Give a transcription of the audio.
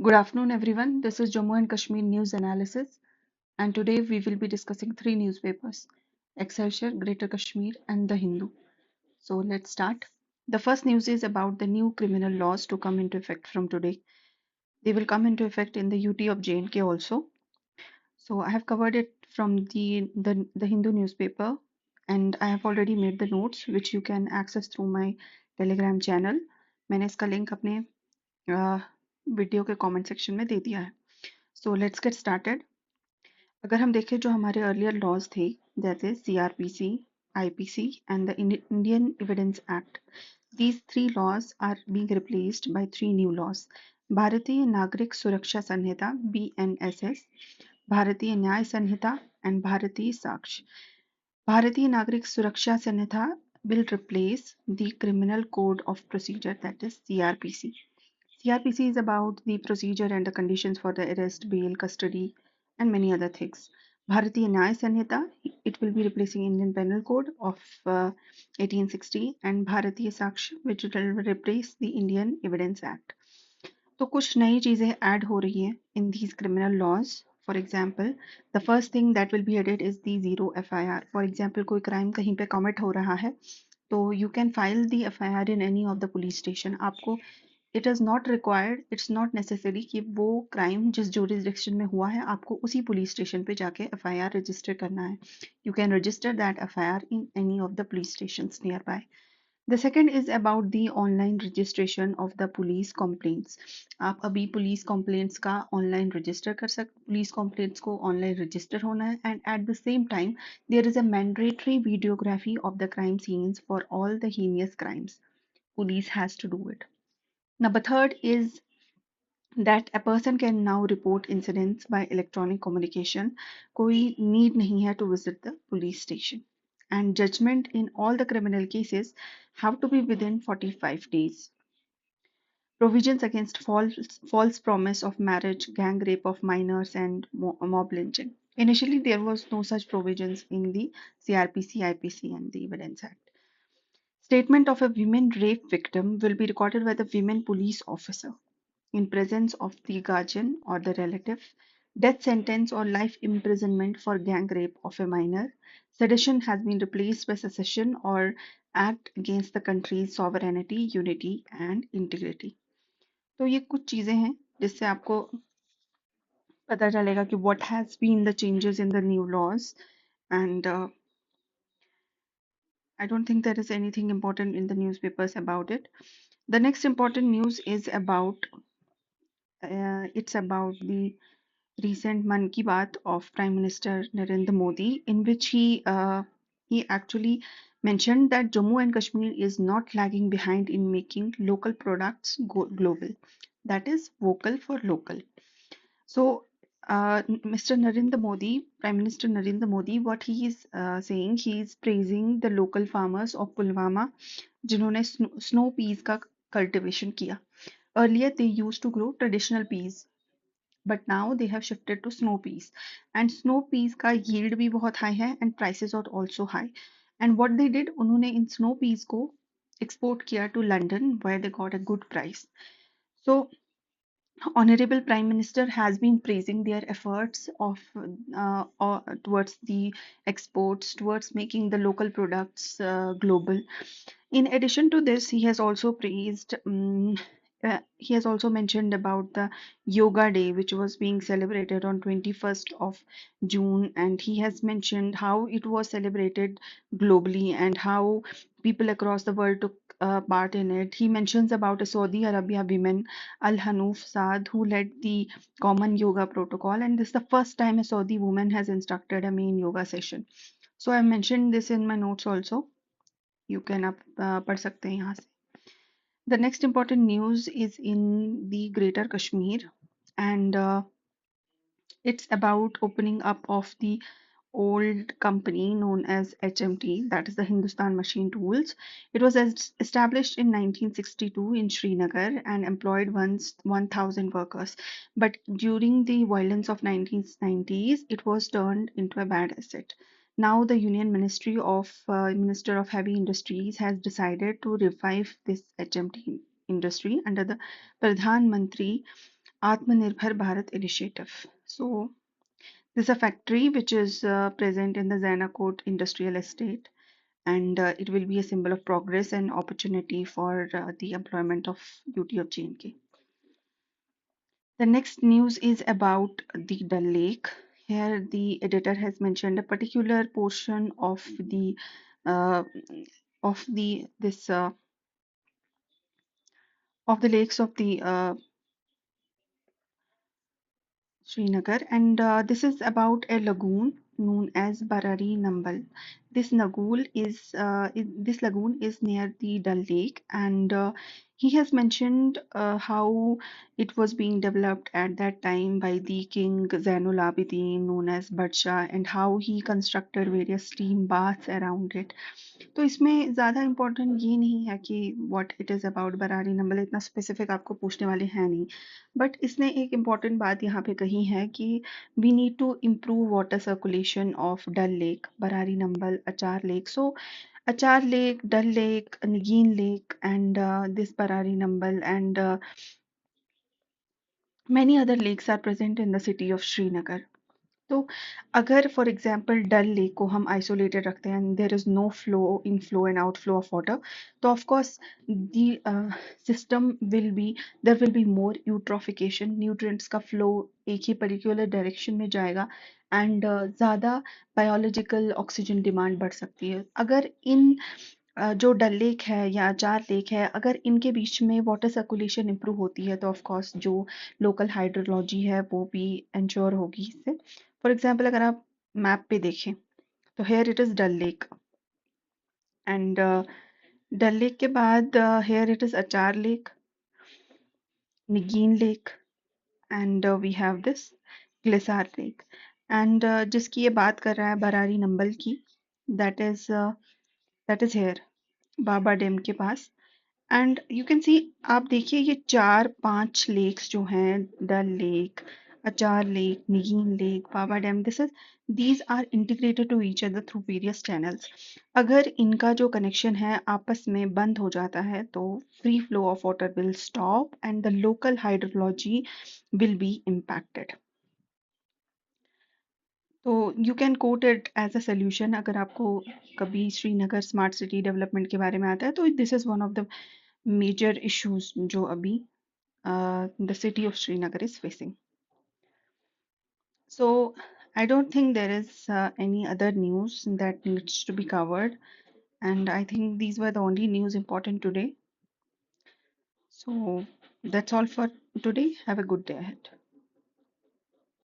Good afternoon, everyone. This is Jammu and Kashmir News Analysis, and today we will be discussing three newspapers: Excelsior, Greater Kashmir, and The Hindu. So let's start. The first news is about the new criminal laws to come into effect from today. They will come into effect in the UT of J&K also. So I have covered it from the Hindu newspaper, and I have already made the notes which you can access through my Telegram channel. मैंने इसका link अपने video के comment section में दे दिया है. So let's get started. अगर हम देखें जो हमारे अर्लियर लॉज थे जैसे CRPC, IPC and the Indian Evidence Act, these three laws are being replaced by three new laws. भारतीय नागरिक सुरक्षा संहिता BNSS, भारतीय न्याय संहिता and भारतीय साक्ष्य. भारतीय नागरिक सुरक्षा संहिता will replace the Criminal Code of Procedure, that is CRPC. CRPC is about the procedure and the conditions for the arrest, bail, custody, and many other things. Bharatiya Nyaya Sanhita, it will be replacing Indian Penal Code of 1860, and Bharatiya Sakshi, which will replace the Indian Evidence Act. तो कुछ नई चीजें add हो रही हैं in these criminal laws. For example, the first thing that will be added is the zero FIR. For example, कोई crime कहीं पे commit हो रहा है तो you can file the FIR in any of the police station. आपको it is not required, it's not necessary कि वो क्राइम जिस जुरिसडिक्शन में हुआ है आपको उसी पुलिस स्टेशन पे जाके एफआईआर रजिस्टर करना है. You can register that FIR in any of the police stations nearby. The second is about the online registration of the police complaints. आप अभी पुलिस कंप्लेंट्स का ऑनलाइन रजिस्टर कर सकते, police complaints को online register होना है, and at the same time there is a mandatory videography of the crime scenes for all the heinous crimes. Police has to do it. Number third is that a person can now report incidents by electronic communication. कोई need नहीं है to visit the police station. And judgment in all the criminal cases have to be within 45 days. Provisions against false promise of marriage, gang rape of minors, and mob lynching. Initially, there was no such provisions in the CRPC, IPC, and the Evidence Act. Statement of a women rape victim will be recorded by the women police officer in presence of the guardian or the relative. Death sentence or life imprisonment for gang rape of a minor. Sedition has been replaced by secession or act against the country's sovereignty, unity and integrity. तो ये कुछ चीजें हैं जिससे आपको पता चलेगा कि what has been the changes in the new laws, and I don't think there is anything important in the newspapers about it. The next important news is about it's about the recent Man Ki Baat of Prime Minister Narendra Modi, in which he actually mentioned that Jammu and Kashmir is not lagging behind in making local products global. That is vocal for local. So, Mr. Narendra Modi, Prime Minister Narendra Modi, what he is saying, he is praising the local farmers of Pulwama, जिन्होंने snow peas का cultivation किया. Earlier, they used to grow traditional peas, but now they have shifted to snow peas, and snow peas का yield भी बहुत high है and prices are also high. And what they did, उन्होंने इन snow peas को export किया to London where they got a good price. So Honorable Prime Minister has been praising their efforts of towards the exports, towards making the local products global. In addition to this, he has also praised, he has also mentioned about the Yoga Day, which was being celebrated on 21st of June, and he has mentioned how it was celebrated globally and how people across the world took part in it. He mentions about a Saudi Arabia woman, Al Hanouf Saad, who led the common yoga protocol, and this is the first time a Saudi woman has instructed a main yoga session. So I mentioned this in my notes also. You can पढ़ सकते हैं यहाँ से. The next important news is in the Greater Kashmir, and it's about opening up of the old company known as HMT, that is the Hindustan Machine Tools. It was established in 1962 in Srinagar and employed 1,000 workers. But during the violence of 1990s, it was turned into a bad asset. Now the Union Minister of Heavy Industries has decided to revive this HMT industry under the Pradhan Mantri Atmanirbhar Bharat Initiative. So this is a factory which is present in the Zanakot Industrial Estate, and it will be a symbol of progress and opportunity for the employment of UT of J&K. The next news is about the Dal Lake. Here, the editor has mentioned a particular portion uh, of the this of the lakes of the Srinagar, and this is about a lagoon known as Barari Nambal. This lagoon is near the Dal Lake, and he has mentioned how it was being developed at that time by the king Zainul Abidin, known as Badshah, and how he constructed various steam baths around it. तो इसमें ज़्यादा important ये नहीं है कि what it is about Barari Nambol, इतना specific आपको पूछने वाले हैं नहीं, बट इसने एक इम्पॉर्टेंट बात यहाँ पे कही है कि we need to improve water circulation of Dal lake, Barari Nambal, Anchar lake. So Anchar lake, Dal lake, Nagin lake, and this Barari Nambal, and many other lakes are present in the city of Srinagar. तो अगर फॉर एग्जांपल डल लेक को हम isolated रखते हैं, there is no flow in flow and outflow of water, तो of course the system will be there will be more eutrophication, nutrients का flow एक ही पर्टिकुलर डायरेक्शन में जाएगा, एंड ज़्यादा बायोलॉजिकल ऑक्सीजन डिमांड बढ़ सकती है. अगर इन जो डल लेक है या चार लेक है, अगर इनके बीच में वाटर सर्कुलेशन इंप्रूव होती है, तो ऑफ कोर्स जो लोकल हाइड्रोलॉजी है वो भी इंश्योर होगी इससे. फॉर एग्जांपल अगर आप मैप पे देखें, तो here it is Dal lake, and Dal lake के बाद here it is Anchar lake, Nigeen lake, and we have this Gilsar lake, and जिसकी ये बात कर रहा है बरारी नंबल की, that is here Baba Demb के पास. एंड यू कैन सी, आप देखिए ये 4-5 लेक्स जो हैं, Dal lake, Anchar lake, Nigeen lake, Baba Demb, these are integrated to each other through various channels. अगर इनका जो कनेक्शन है आपस में बंद हो जाता है, तो free flow of water will stop and the local hydrology will be impacted. तो you can quote it as a solution. अगर आपको कभी श्रीनगर स्मार्ट सिटी डेवलपमेंट के बारे में आता है, तो this is one of the major issues जो अभी the city of Srinagar is facing. So I don't think there is any other news that needs to be covered, and I think these were the only news important today. So that's all for today. Have a good day ahead.